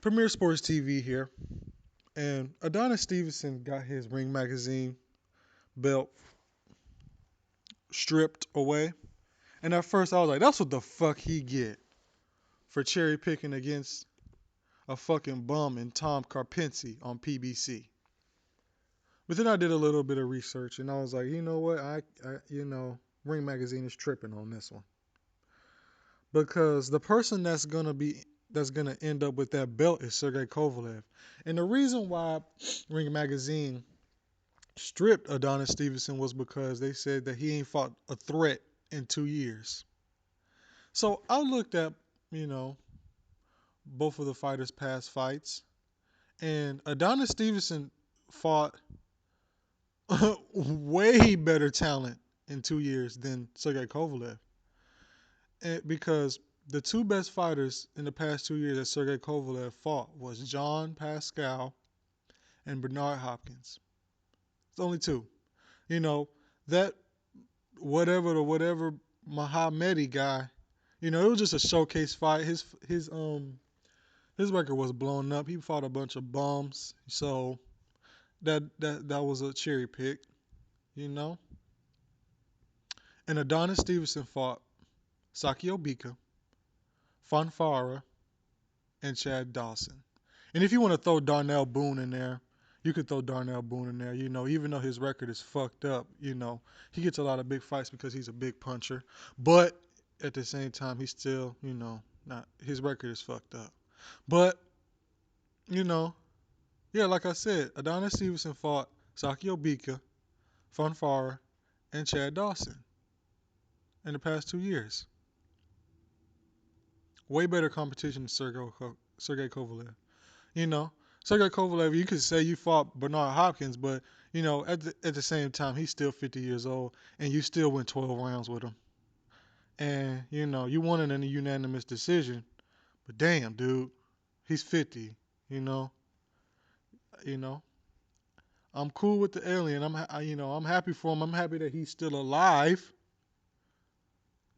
Premier Sports TV here, and Adonis Stevenson got his Ring Magazine belt stripped away. And at first I was like, that's what the fuck he get for cherry picking against a fucking bum in Tom Carpenti on PBC. But then I did a little bit of research and I was like, you know what? Ring Magazine is tripping on this one. Because the person that's gonna end up with that belt is Sergey Kovalev. And the reason why Ring Magazine stripped Adonis Stevenson was because they said that he ain't fought a threat in 2 years. So I looked at, you know, both of the fighters' past fights, and Adonis Stevenson fought way better talent in 2 years than Sergey Kovalev. Because the two best fighters in the past 2 years that Sergey Kovalev fought was John Pascal and Bernard Hopkins. It's only two. You know, that whatever Muhammadi guy, it was just a showcase fight. His record was blown up. He fought a bunch of bums, so that was a cherry pick, you know. And Adonis Stevenson fought Saki Obika, Fonfara, and Chad Dawson. And if you want to throw Darnell Boone in there, you could throw Darnell Boone in there. Even though his record is fucked up, he gets a lot of big fights because he's a big puncher. But at the same time, he's still, not his record is fucked up. But, you know, yeah, like I said, Adonis Stevenson fought Saki Obika, Fonfara, and Chad Dawson in the past 2 years. Way better competition than Sergey Kovalev. You know, Sergey Kovalev, you could say you fought Bernard Hopkins, but at the same time, he's still 50 years old, and you still went 12 rounds with him. And you won it in a unanimous decision. But damn, dude, he's 50. You know, you know. I'm cool with the alien. I'm happy for him. I'm happy that he's still alive.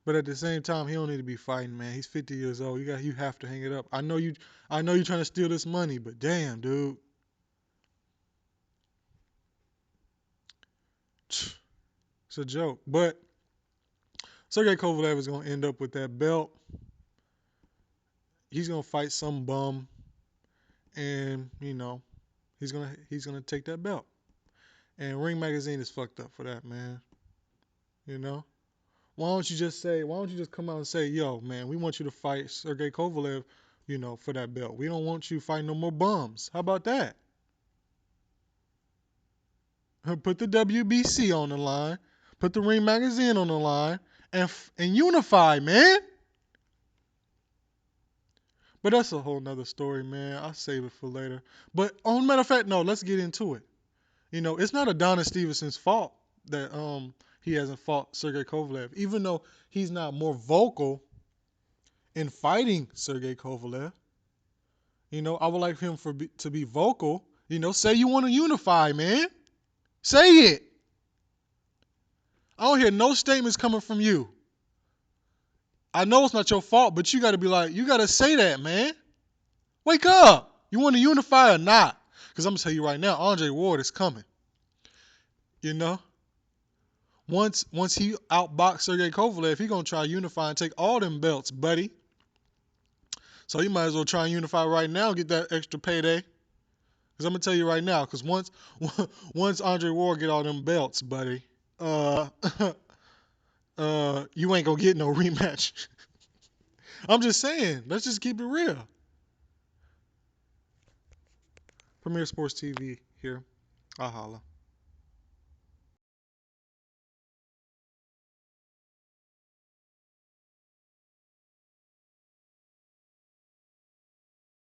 But at the same time, he don't need to be fighting, man. He's 50 years old. You have to hang it up. I know you're trying to steal this money, but damn, dude. It's a joke. But Sergey Kovalev is gonna end up with that belt. He's gonna fight some bum, and he's gonna take that belt. And Ring Magazine is fucked up for that, man. You know. Why don't you just come out and say, yo, man, we want you to fight Sergey Kovalev, for that belt. We don't want you fighting no more bums. How about that? Put the WBC on the line, put the Ring Magazine on the line, and unify, man. But that's a whole nother story, man. I'll save it for later. But on matter of fact, no, let's get into it. It's not Adonis Stevenson's fault that he hasn't fought Sergey Kovalev, even though he's not more vocal in fighting Sergey Kovalev. I would like him to be vocal. Say you want to unify, man. Say it. I don't hear no statements coming from you. I know it's not your fault, but you got to be like, you got to say that, man. Wake up. You want to unify or not? Because I'm going to tell you right now, Andre Ward is coming. Once he outboxed Sergey Kovalev, he going to try to unify and take all them belts, buddy. So you might as well try and unify right now, get that extra payday. Because I'm going to tell you right now, because once Andre Ward get all them belts, buddy, you ain't going to get no rematch. I'm just saying, let's just keep it real. Premier Sports TV here. I'll holla.